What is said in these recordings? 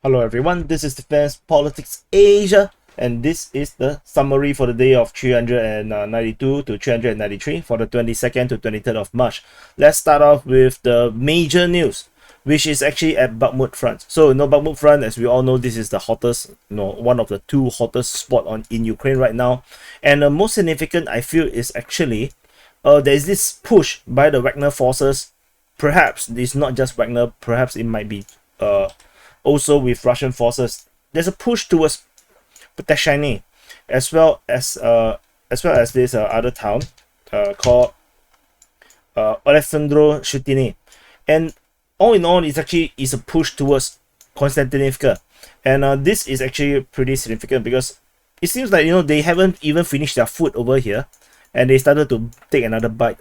Hello everyone, this is Defense Politics Asia, and this is the summary for the day of 392 to 393 for the 22nd to 23rd of March. Let's start off with the major news, which is actually at Bakhmut Front. So, Bakhmut Front, as we all know, this is the hottest, one of the two hottest spot in Ukraine right now. And the most significant, I feel, is actually there is this push by the WAGNER forces. Perhaps it's not just WAGNER, perhaps it might be also with Russian forces. There's a push towards Proteshiny, as well as this other town called Alexandro Shutiny. And all in all, it's actually a push towards Konstantinivka. And this is actually pretty significant because it seems like they haven't even finished their food over here, and they started to take another bite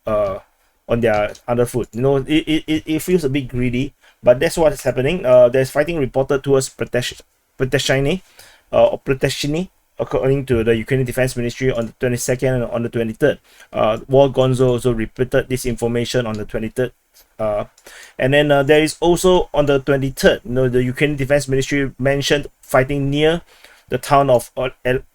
on their other food. It feels a bit greedy, but that's what is happening. There's fighting reported towards Proteshiny, or Proteshiny, according to the Ukrainian Defense Ministry on the 22nd and on the 23rd. Gonzo also repeated this information on the 23rd. And then there is also on the 23rd, the Ukrainian Defense Ministry mentioned fighting near the town of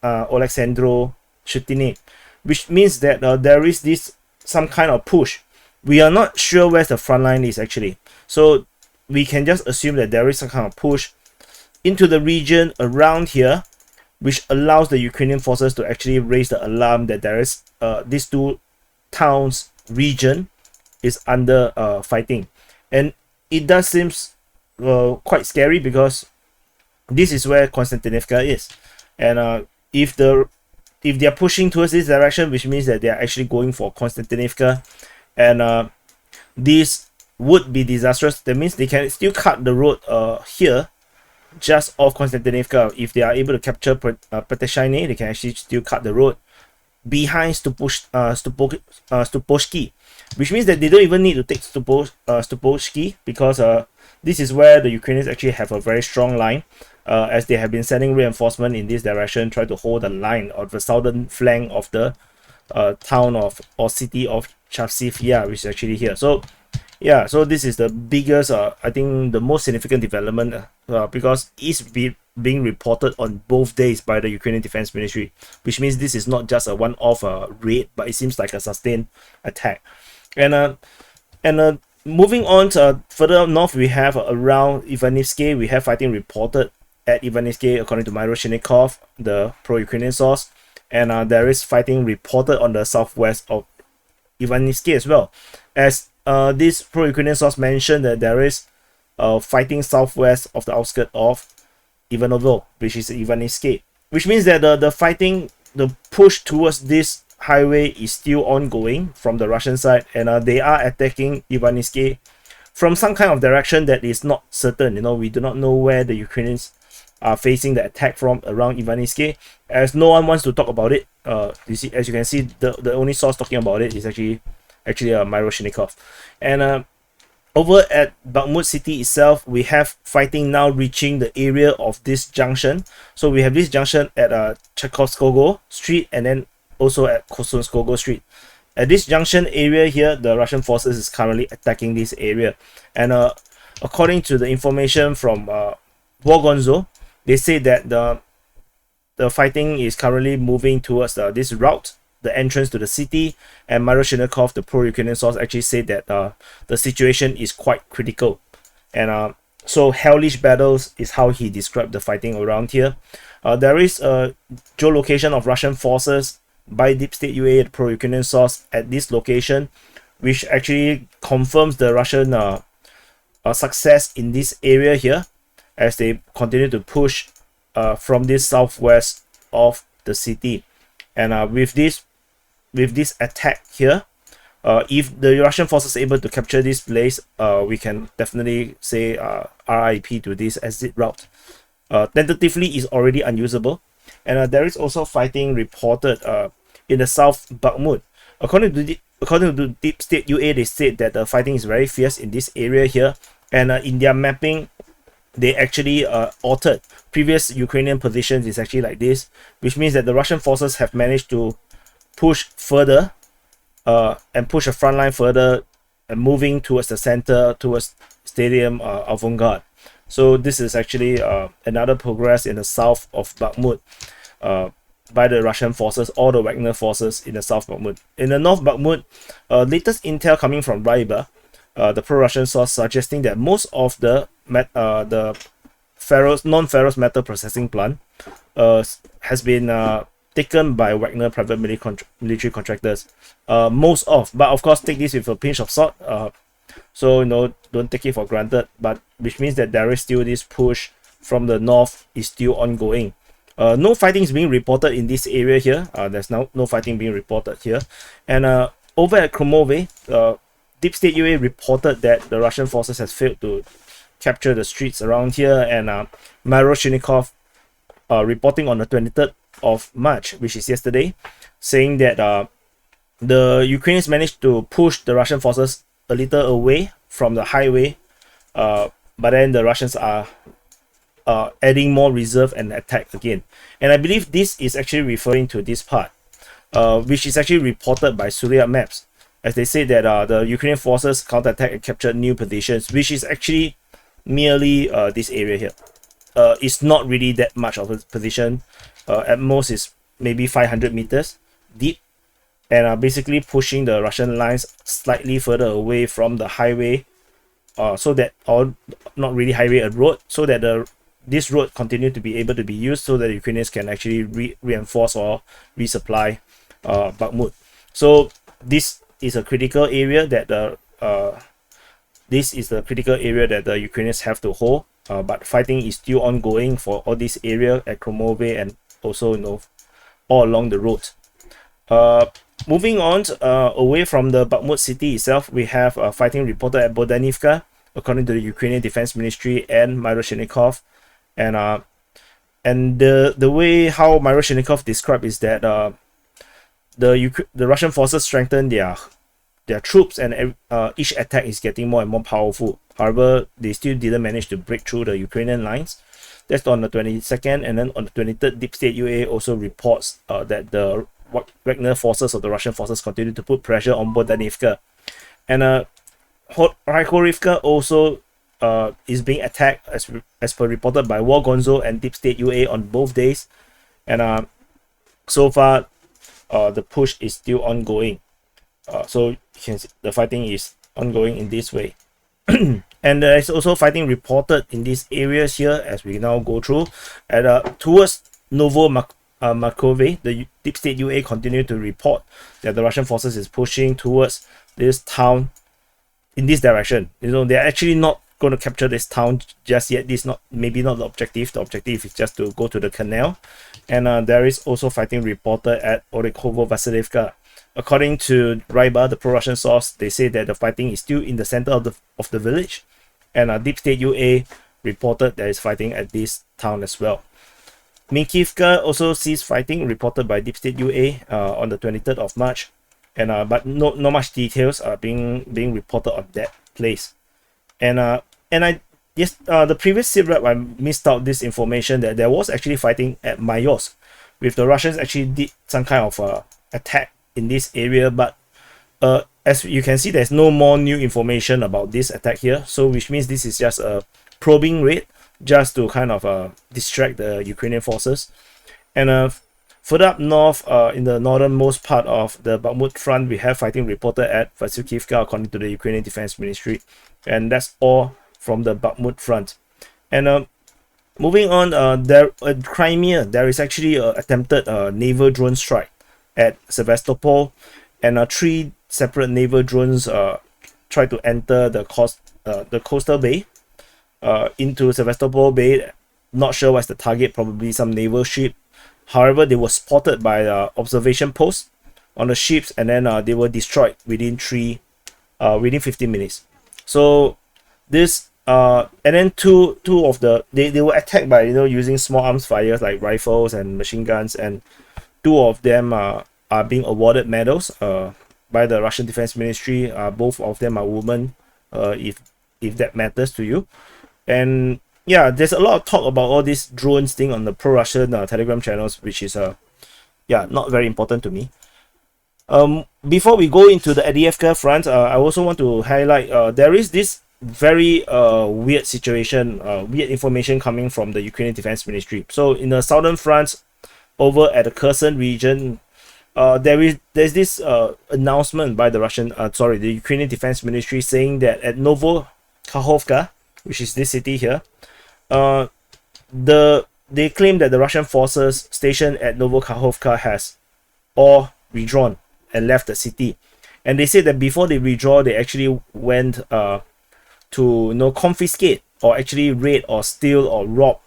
Alexandro Shutiny, which means that there is some kind of push. We are not sure where the front line is actually, so we can just assume that there is some kind of push into the region around here, which allows the Ukrainian forces to actually raise the alarm that there is these two towns region is under fighting. And it does seem quite scary because this is where Konstantinivka is, and if they are pushing towards this direction, which means that they are actually going for Konstantinivka, and this would be disastrous. That means they can still cut the road here just off Konstantinivka. If they are able to capture Proteshiny, they can actually still cut the road behind Stuposhki, which means that they don't even need to take Stuposhki, because this is where the Ukrainians actually have a very strong line, as they have been sending reinforcement in this direction, try to hold the line of the southern flank of the town or city of Avdiivka, which is actually here. So yeah, so this is the biggest, I think the most significant development, because it's being reported on both days by the Ukrainian Defense Ministry, which means this is not just a one-off raid, but it seems like a sustained attack. And moving on to further north, we have around Ivanivsky, we have fighting reported at Ivanivsky, according to Marinka, the pro-Ukrainian source, and there is fighting reported on the southwest of Ivanivsky as well, as this pro-Ukrainian source mentioned that there is fighting southwest of the outskirts of Ivanovo, which is Ivanivsky, which means that the push towards this highway is still ongoing from the Russian side, and they are attacking Ivanivsky from some kind of direction that is not certain. We do not know where the Ukrainians are facing the attack from around Ivanivsky, as no one wants to talk about it. As you can see, the only source talking about it is actually Miroshnikov. And over at Bakhmut city itself, we have fighting now reaching the area of this junction. So we have this junction at Tchaikovskogo Street, and then also at Kosonskogo Street. At this junction area here, the Russian forces is currently attacking this area. And according to the information from Gonzo, they say that the fighting is currently moving towards this route, the entrance to the city, and Miroshnikov, the pro-Ukrainian source, actually said that the situation is quite critical. And so hellish battles is how he described the fighting around here. There is a geolocation of Russian forces by Deep State UA, the pro-Ukrainian source, at this location, which actually confirms the Russian success in this area here, as they continue to push from this southwest of the city. And with this attack here, if the Russian forces are able to capture this place, we can definitely say RIP to this exit route. Tentatively is already unusable, and there is also fighting reported in the south Bakhmut. According to Deep State UA, they said that the fighting is very fierce in this area here, and in their mapping, they actually altered previous Ukrainian positions is actually like this, which means that the Russian forces have managed to push further and push the front line further and moving towards the center, towards Stadium Avant-Garde, So this is actually another progress in the south of Bakhmut by the Russian forces, or the WAGNER forces in the south Bakhmut. In the north Bakhmut, latest intel coming from Ryba, the pro-Russian source, suggesting that most of the non-ferrous metal processing plant has been taken by WAGNER private military contractors. Most of, but of course take this with a pinch of salt. So don't take it for granted. But which means that there is still this push from the north is still ongoing. No fighting is being reported in this area here. There's no fighting being reported here. And over at Kromove, Deep State UA reported that the Russian forces has failed to capture the streets around here, and Miroshnikov reporting on the 23rd of March, which is yesterday, saying that the Ukrainians managed to push the Russian forces a little away from the highway, but then the Russians are adding more reserve and attack again. And I believe this is actually referring to this part, which is actually reported by Surya Maps, as they say that the Ukrainian forces counterattack and captured new positions, which is actually merely this area here. It's not really that much of a position. At most is maybe 500 meters deep, and basically pushing the Russian lines slightly further away from the highway, so that, or not really highway, a road, so that this road continue to be able to be used, so that Ukrainians can actually reinforce or resupply Bakhmut. So this is a critical area that the Ukrainians have to hold. But fighting is still ongoing for all this area at Kromove and also all along the road. Moving on away from the Bakhmut city itself, we have fighting reported at Donetsk, according to the Ukrainian Defense Ministry and Miroshnikov. And the way how Miroshnikov described is that the Russian forces strengthen their troops, and each attack is getting more and more powerful. However, they still didn't manage to break through the Ukrainian lines. That's on the 22nd, and then on the 23rd, Deep State UA also reports that the WAGNER forces or the Russian forces continue to put pressure on Donetsk. And Rykhovka also is being attacked, as per reported by War Gonzo and Deep State UA on both days. And so far, the push is still ongoing. So you can see the fighting is ongoing in this way. And there is also fighting reported in these areas here as we now go through. And towards Novo Markove, the Deep State UA continue to report that the Russian forces is pushing towards this town in this direction. They're actually not going to capture this town just yet. This is maybe not the objective. The objective is just to go to the canal. And there is also fighting reported at Orekhovo-Vasilievka. According to Ryba, the pro-Russian source, they say that the fighting is still in the center of the village, and Deep State UA reported there is fighting at this town as well. Minkivka also sees fighting reported by Deep State UA on the 23rd of March, and but not much details are being reported on that place. And the previous SITREP, I missed out this information that there was actually fighting at Mayos, with the Russians actually did some kind of attack in this area, but as you can see, there's no more new information about this attack here, so which means this is just a probing raid, just to kind of distract the Ukrainian forces. And further up north, in the northernmost part of the Bakhmut Front, we have fighting reported at Vasilievka, according to the Ukrainian Defense Ministry. And that's all from the Bakhmut Front. And moving on, there in Crimea, there is actually an attempted naval drone strike at Sevastopol, and 3 separate naval drones tried to enter the coastal bay into Sevastopol Bay. Not sure what's the target, probably some naval ship. However, they were spotted by observation posts on the ships, and then they were destroyed within 15 minutes. So this and then two of they were attacked by using small arms fires like rifles and machine guns, and 2 of them are being awarded medals by the Russian Defense Ministry. Both of them are women, if that matters to you. And yeah, there's a lot of talk about all these drones thing on the pro-Russian Telegram channels, which is not very important to me. Before we go into the Avdiivka Front, I also want to highlight there is this very weird situation, weird information coming from the Ukrainian Defense Ministry. So in the southern front, over at the Kherson region, there's this announcement by the the Ukrainian Defense Ministry, saying that at Novokakhovka, which is this city here, they claim that the Russian forces stationed at Novokakhovka has all withdrawn and left the city. And they said that before they withdraw, they actually went to confiscate or actually raid or steal or rob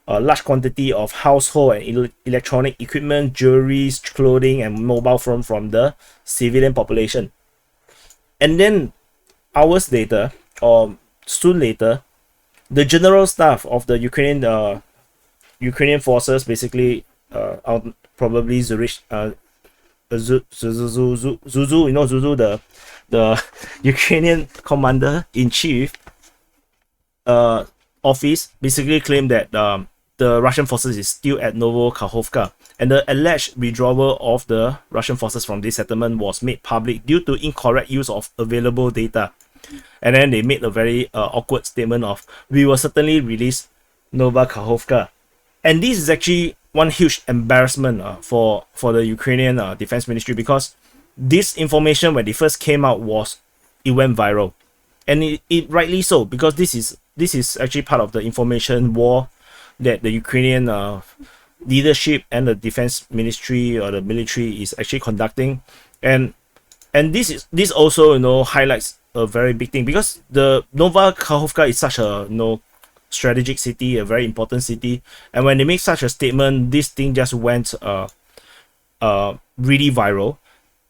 a large quantity of household and electronic equipment, jewelries, clothing, and mobile phone from the civilian population. And then hours later, or soon later, the general staff of the Ukrainian forces, basically probably Zuzu, Zuzu, the Ukrainian commander-in-chief office, basically claimed that the Russian forces is still at Novokakhovka, and the alleged withdrawal of the Russian forces from this settlement was made public due to incorrect use of available data. And then they made a very awkward statement of, "We will certainly release Novokakhovka." And this is actually one huge embarrassment for the Ukrainian Defense Ministry, because this information, when it first came out, it went viral, and it rightly so, because this is actually part of the information war that the Ukrainian leadership and the defense ministry or the military is actually conducting. And this also highlights a very big thing, because the Novokakhovka is such a strategic city, a very important city, and when they make such a statement, this thing just went really viral.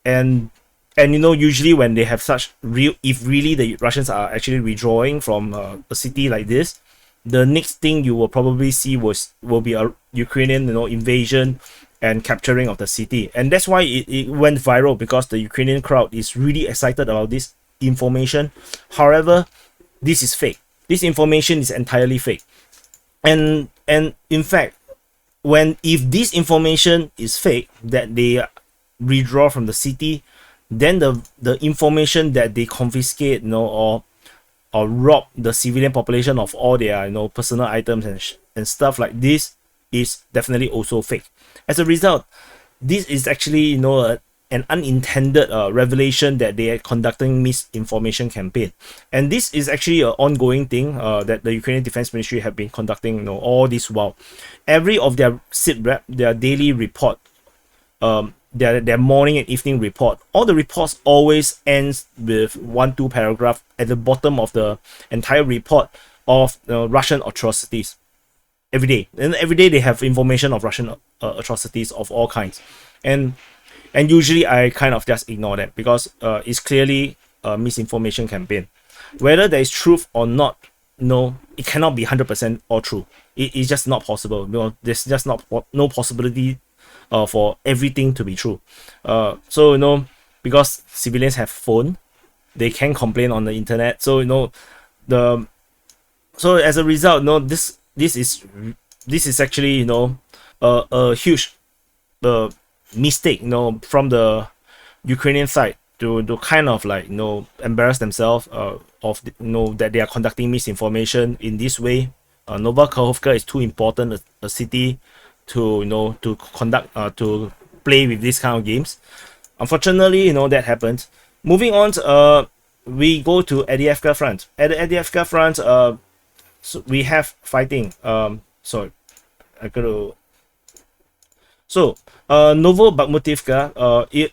And usually when they have such if really the Russians are actually withdrawing from a city like this, the next thing you will probably see will be a Ukrainian invasion and capturing of the city. And that's why it went viral, because the Ukrainian crowd is really excited about this information. However, this is fake. This information is entirely fake. And in fact, if this information is fake, that they withdraw from the city, then the information that they confiscate or rob the civilian population of all their personal items and stuff like this is definitely also fake. As a result, this is actually an unintended revelation that they are conducting misinformation campaign. And this is actually an ongoing thing that the Ukrainian Defense Ministry have been conducting all this while. Every of their SITREP, their daily report, their morning and evening report, all the reports always ends with 1-2 paragraph at the bottom of the entire report of Russian atrocities every day. And every day they have information of Russian atrocities of all kinds. And usually I kind of just ignore that, because it's clearly a misinformation campaign. Whether there is truth or not, it cannot be 100% all true. It's just not possible. There's just no possibility for everything to be true. So because civilians have phone, they can complain on the internet. So so as a result, this is actually a huge mistake from the Ukrainian side to kind of embarrass themselves that they are conducting misinformation in this way. Novokakhovka is too important a city to conduct to play with this kind of games. Unfortunately, that happened. Moving on, we go to Avdiivka Front. At the Avdiivka Front, so we have fighting. Sorry, I gotta. So, Bakhmut,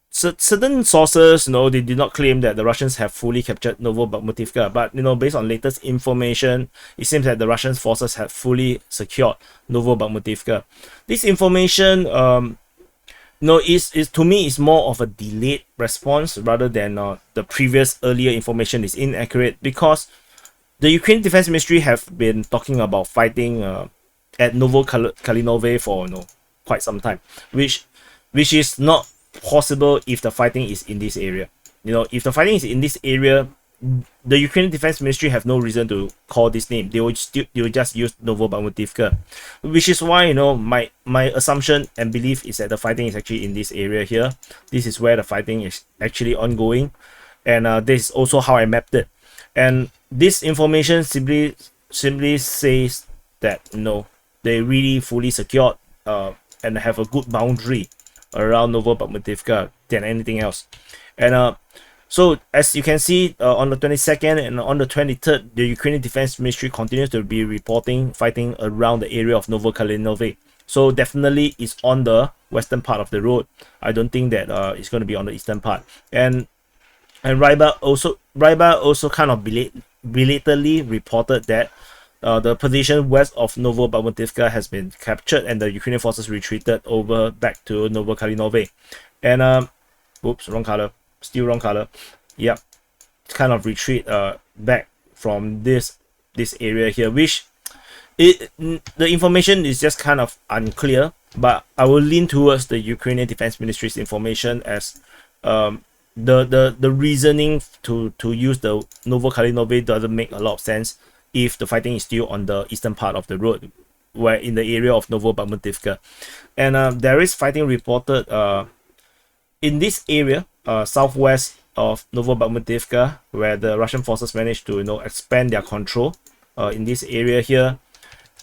certain sources, they did not claim that the Russians have fully captured Bakhmut, but based on latest information, it seems that the Russian forces have fully secured Bakhmut. This information, is to me is more of a delayed response rather than the previous earlier information is inaccurate, because the Ukrainian Defense Ministry have been talking about fighting at Novokalinove for quite some time, which is not possible if the fighting is in this area. If the fighting is in this area, the Ukrainian Defense Ministry have no reason to call this name. They will just use Bakhmut, which is why my assumption and belief is that the fighting is actually in this area here. This is where the fighting is actually ongoing, and this is also how I mapped it. And this information simply says that they really fully secured and have a good boundary around Novobakhmutivka than anything else. And so as you can see, on the 22nd and on the 23rd, the Ukrainian Defense Ministry continues to be reporting fighting around the area of Novokalinovo. So definitely it's on the western part of the road. I don't think that it's going to be on the eastern part. And Ryba also kind of belatedly reported that the position west of Novobakhmutivka has been captured and the Ukrainian forces retreated over back to Novokalinovo. And oops, wrong color. Still wrong color. Yep, kind of retreat back from this area here, which the information is just kind of unclear, but I will lean towards the Ukrainian Defense Ministry's information as the reasoning to use the Novokalinovo doesn't make a lot of sense if the fighting is still on the eastern part of the road, where in the area of Novobakhmutivka. And there is fighting reported in this area, southwest of Novobakhmutivka, where the Russian forces managed to expand their control in this area here.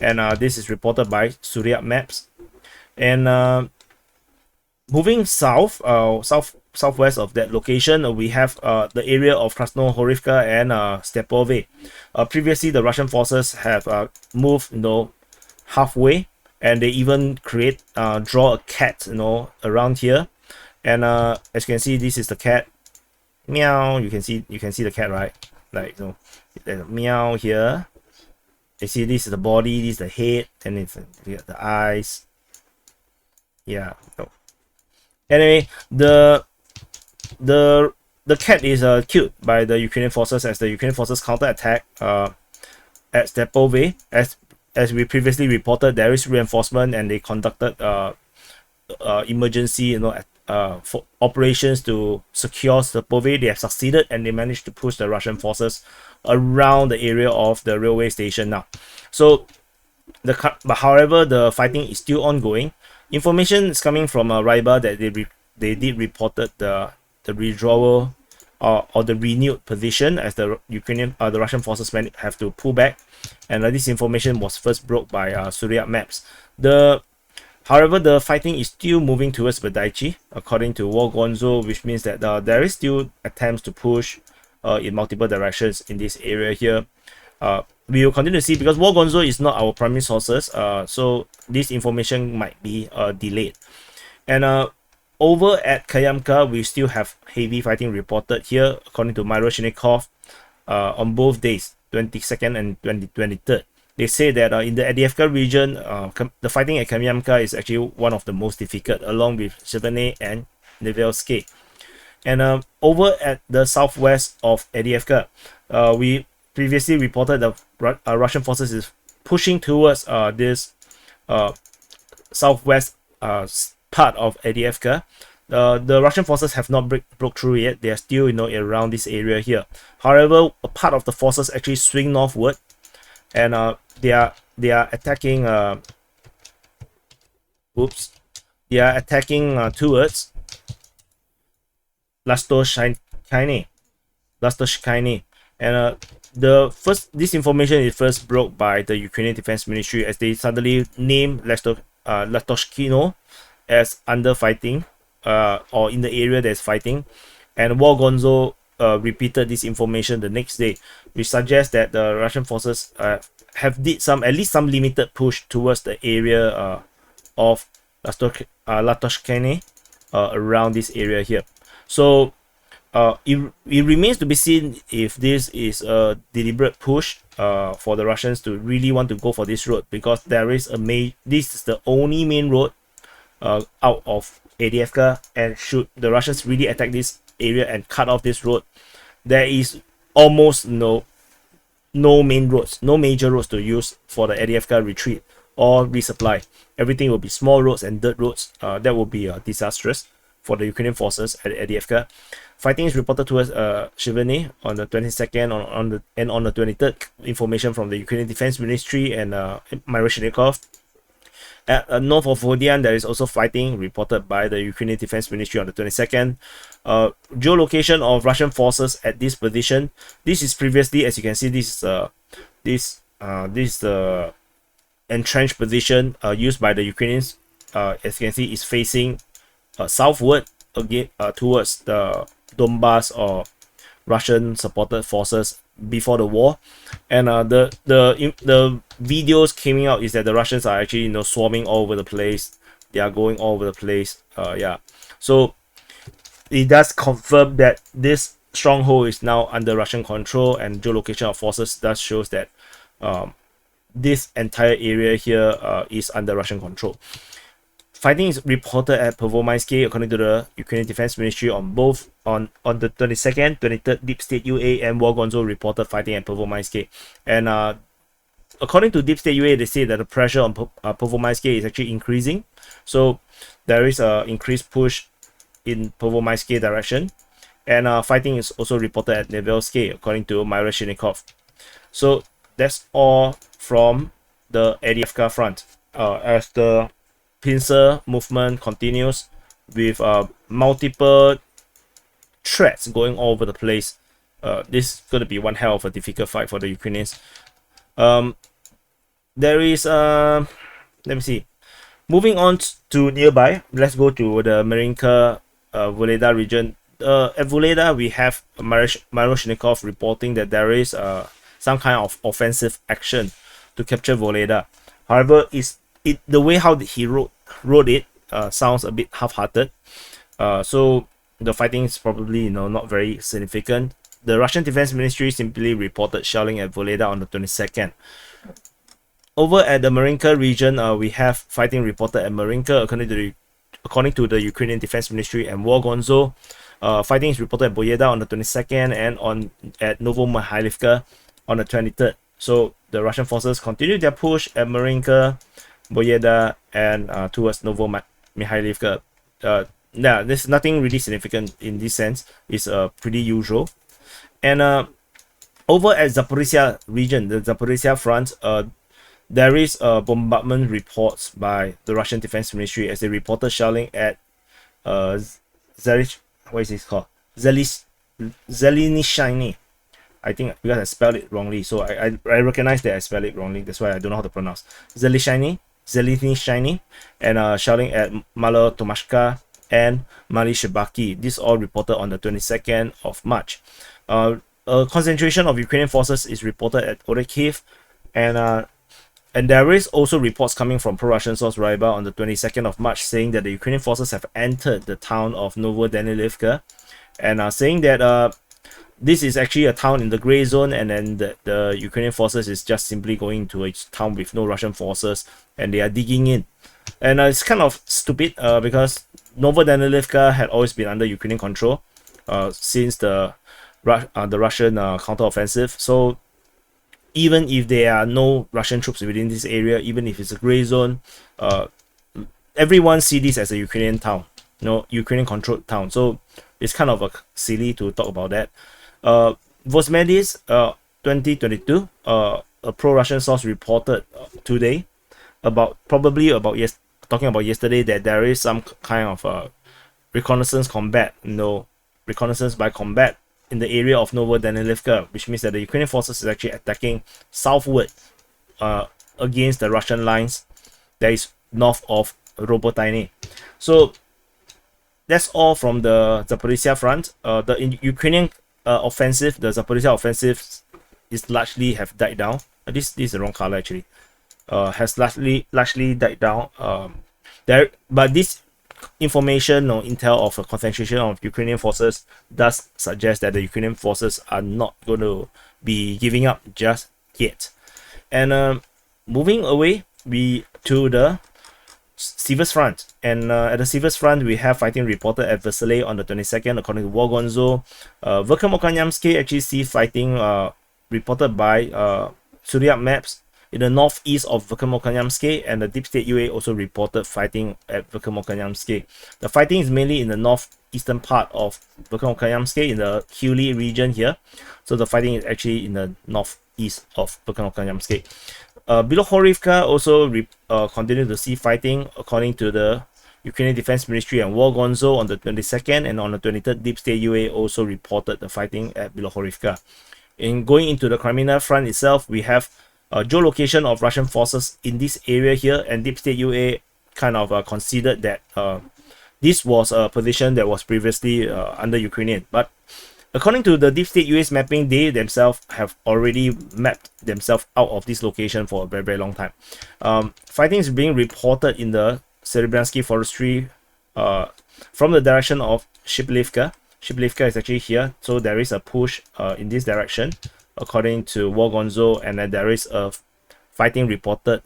And this is reported by SURIAP maps. And moving southwest of that location, we have the area of Krasnohorivka and Stepove. Previously, the Russian forces have moved halfway, and they even draw a cat around here. And as you can see, this is the cat. Meow. You can see the cat, right? Like there's a meow here. You see, this is the body, this is the head, and it's the eyes. Yeah. Anyway, the cat is killed by the Ukrainian forces as the Ukrainian forces counterattack at Stepove. As we previously reported, there is reinforcement, and they conducted emergency for operations to secure Stepove. They have succeeded, and they managed to push the Russian forces around the area of the railway station now. So but however, the fighting is still ongoing. Information is coming from Ryba that they did reported the withdrawal or the renewed position as the Russian forces have to pull back, and this information was first broke by SURIAP maps. However, the fighting is still moving towards Badaichi, according to Wargonzo, which means that there is still attempts to push in multiple directions in this area here. We will continue to see, because Wargonzo is not our primary sources, so this information might be delayed. And over at Kayamka, we still have heavy fighting reported here, according to Miroshnikov, on both days, 22nd and 23rd. They say that in the Avdiivka region, the fighting at Kayamka is actually one of the most difficult, along with Shevene and Nevelsky. And over at the southwest of Avdiivka, we previously reported the Russian forces is pushing towards this southwest part of Avdiivka. The Russian forces have not broke through yet. They are still around this area here. However, a part of the forces actually swing northward, and they are attacking. They are attacking towards Lastoshkaine. And this information is first broke by the Ukrainian Defense Ministry, as they suddenly named Latoshkino as under fighting, or in the area that's fighting. And Wargonzo repeated this information the next day, which suggests that the Russian forces have did at least some limited push towards the area of Latoshkine around this area here. So it remains to be seen if this is a deliberate push for the Russians to really want to go for this road, because this is the only main road out of Avdiivka, and should the Russians really attack this area and cut off this road, there is almost no main roads, no major roads to use for the Avdiivka retreat or resupply. Everything will be small roads and dirt roads. That will be disastrous for the Ukrainian forces at Avdiivka. Fighting is reported towards Shevene on the 22nd and on the 23rd. Information from the Ukrainian Defense Ministry and Miroshnikov. At north of Vodian, there is also fighting reported by the Ukrainian Defense Ministry on the 22nd. Geolocation of Russian forces at this position. This is previously, as you can see, this is the entrenched position used by the Ukrainians. As you can see, is facing southward again towards the Donbass or Russian supported forces before the war. And the videos coming out is that the Russians are actually swarming all over the place. They are going all over the place. Yeah, so it does confirm that this stronghold is now under Russian control, and geolocation of forces thus shows that this entire area here is under Russian control. Fighting is reported at Pervomaisky, according to the Ukrainian Defense Ministry, on both on the 22nd, 23rd. Deep State UA and Wargonzo reported fighting at Pervomaisky. And according to Deep State UA, they say that the pressure on Pervomaisky is actually increasing. So there is an increased push in Pervomaisky direction. And fighting is also reported at Nevelsky, according to Miroshnikov. So that's all from the Avdiivka Front. As the pincer movement continues with multiple threats going all over the place, this is going to be one hell of a difficult fight for the Ukrainians. There is let me see. Moving on to nearby, let's go to the Marinka Voleda region. At Voleda, we have Miroshnikov reporting that there is some kind of offensive action to capture Voleda. However, the way how he wrote it sounds a bit half-hearted. So the fighting is probably not very significant. The Russian Defense Ministry simply reported shelling at Voleda on the 22nd. Over at the Marinka region, we have fighting reported at Marinka, according to the Ukrainian Defense Ministry and Wargonzo. Fighting is reported at Boyeda on the 22nd and at Novomihайлivka on the 23rd. So the Russian forces continue their push at Marinka, Boyeda, and towards Novomihайлivka. Yeah, there's nothing really significant in this sense. It's pretty usual. And over at Zaporizhzhia region, the Zaporizhzhia Front, there is bombardment reports by the Russian Defense Ministry as they reported shelling at Zelenishiny. I think because I spelled it wrongly, so I recognize that I spelled it wrongly. That's why I don't know how to pronounce Zelenishiny, and shelling at Malotomashka and Malishebaki. This all reported on the 22nd of March. A concentration of Ukrainian forces is reported at Orikhiv, and there is also reports coming from pro-Russian source Ryba on the 22nd of March saying that the Ukrainian forces have entered the town of Novodanilivka, and saying that this is actually a town in the gray zone, and then the Ukrainian forces is just simply going to a town with no Russian forces, and they are digging in. And it's kind of stupid because Novodanilivka had always been under Ukrainian control since the Russian counteroffensive. So even if there are no Russian troops within this area, even if it's a gray zone, everyone sees this as a Ukrainian town, Ukrainian controlled town. So it's kind of silly to talk about that. Vosmedis 2022, a pro-Russian source reported today talking about yesterday, that there is some kind of reconnaissance by combat in the area of Novodanilivka, which means that the Ukrainian forces is actually attacking southward against the Russian lines that is north of Robotyne. So that's all from the Zaporizhzhia Front. The Ukrainian offensive, the Zaporizhzhia offensive, is largely have died down. This is the wrong color actually. Has largely died down. But this information or intel of a concentration of Ukrainian forces does suggest that the Ukrainian forces are not going to be giving up just yet. And moving away to the Siversk Front, and at the Siversk Front we have fighting reported at Vasily on the 22nd, according to Wargonzo. Verkhovno-Kanyamsky actually see fighting reported by Suryak Maps in the northeast of Verkhovno-Kanyamsky, and the Deep State UA also reported fighting at Verkhovno-Kanyamsky. The fighting is mainly in the northeastern part of Verkhovno-Kanyamsky, in the hilly region here. So the fighting is actually in the northeast of Verkhovno-Kanyamsky. Bilohorivka also continued to see fighting, according to the Ukrainian Defense Ministry and War Gonzo on the 22nd, and on the 23rd, Deep State UA also reported the fighting at Bilohorivka. In going into the Kreminna front itself, we have geolocation of Russian forces in this area here, and Deep State UA kind of considered that this was a position that was previously under Ukrainian. But according to the Deep State UA's mapping, they themselves have already mapped themselves out of this location for a very, very long time. Fighting is being reported in the Serebransky Forestry from the direction of Shiplivka. Shiplivka is actually here, so there is a push in this direction, according to War Gonzo, and then there is a fighting reported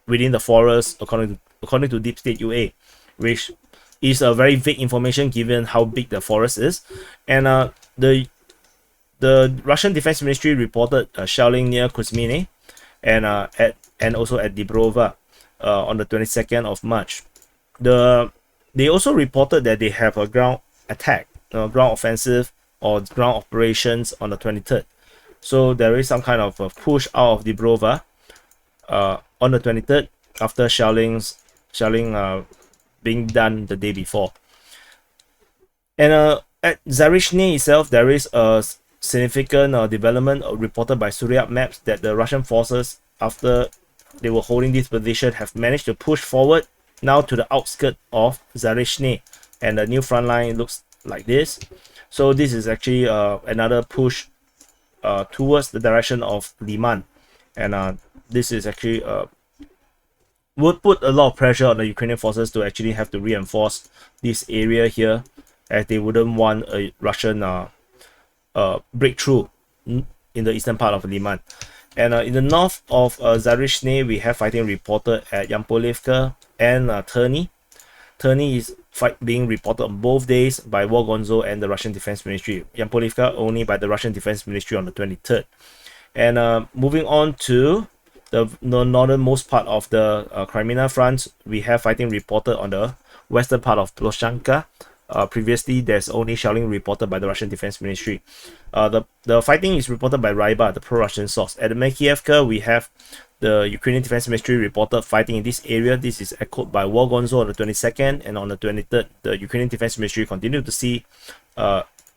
within the forest, according to Deep State UA, which is a very vague information given how big the forest is. And the Russian Defense Ministry reported shelling near Kuzmine and also at Dibrova on the 22nd of March. They also reported that they have a ground attack, ground offensive or ground operations on the 23rd. So there is some kind of a push out of Dibrova on the 23rd after shelling being done the day before. And at Zaporizhzhia itself, there is a significant development reported by Suryat Maps that the Russian forces, after they were holding this position, have managed to push forward now to the outskirts of Zaporizhzhia, and the new front line looks like this. So this is actually another push towards the direction of Liman, and this is actually would put a lot of pressure on the Ukrainian forces to actually have to reinforce this area here, as they wouldn't want a Russian breakthrough in the eastern part of Liman. And in the north of Zaporizhzhia, we have fighting reported at Yampolivka and Terny. Terny is being reported on both days by War Gonzo and the Russian Defense Ministry. Yampolivka only by the Russian Defense Ministry on the 23rd. And moving on to the northernmost part of the Kreminna front, we have fighting reported on the western part of Ploshanka. Previously, there's only shelling reported by the Russian Defense Ministry. The fighting is reported by Ryba, the pro-Russian source. At the Makievka, we have the Ukrainian Defense Ministry reported fighting in this area. This is echoed by War Gonzo on the 22nd, and on the 23rd, the Ukrainian Defense Ministry continued to see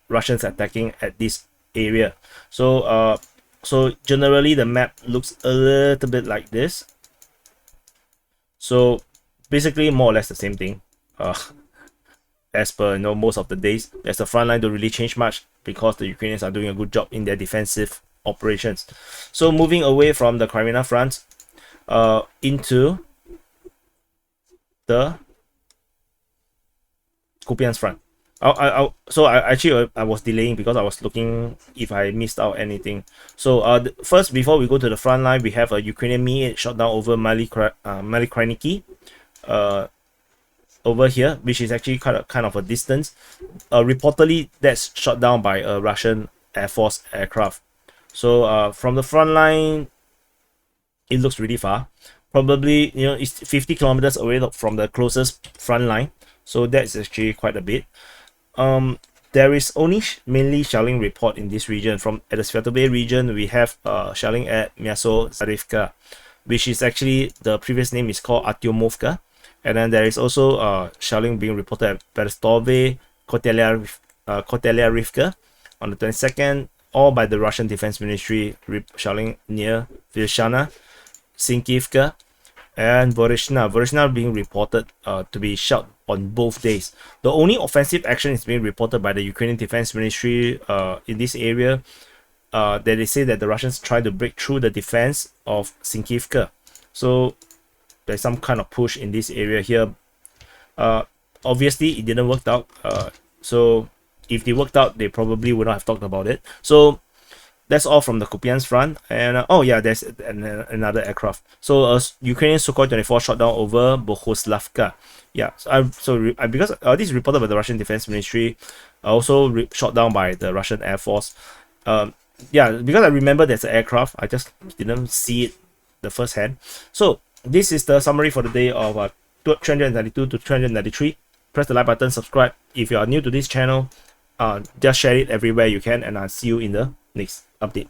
Russians attacking at this area. So generally, the map looks a little bit like this. So basically, more or less the same thing. As per most of the days, as the front line don't really change much because the Ukrainians are doing a good job in their defensive operations. So moving away from the Kreminna front into the Kupyansk front. I was delaying because I was looking if I missed out anything. So first, before we go to the front line, we have a Ukrainian Mi-8 shot down over Malikraniki over here, which is actually kind of a distance. Reportedly, that's shot down by a Russian Air Force aircraft. So from the front line, it looks really far. Probably, it's 50 kilometers away from the closest front line. So that's actually quite a bit. There is only mainly shelling report in this region. At the Sviatobay region, we have shelling at Myasozarivka, which is actually, the previous name is called Artyomovka. And then there is also shelling being reported at Berestove, Kotelyarivka on the 22nd, all by the Russian Defense Ministry, shelling near Vilshana, Sinkivka, and Vorishna. Vorishna being reported to be shot on both days. The only offensive action is being reported by the Ukrainian Defense Ministry in this area, that they say that the Russians tried to break through the defense of Sinkivka. So there's some kind of push in this area here. Obviously, it didn't work out. So if they worked out, they probably would not have talked about it. So that's all from the Kupyansk front. And oh yeah, there's another aircraft. So Ukrainian Sukhoi 24 shot down over Bohuslavka. Yeah, because this is reported by the Russian Defense Ministry, also shot down by the Russian Air Force. Yeah, because I remember there's an aircraft, I just didn't see it the first hand. So this is the summary for the day of 392 to 393. Press the like button, subscribe. If you are new to this channel, just share it everywhere you can, and I'll see you in the next update.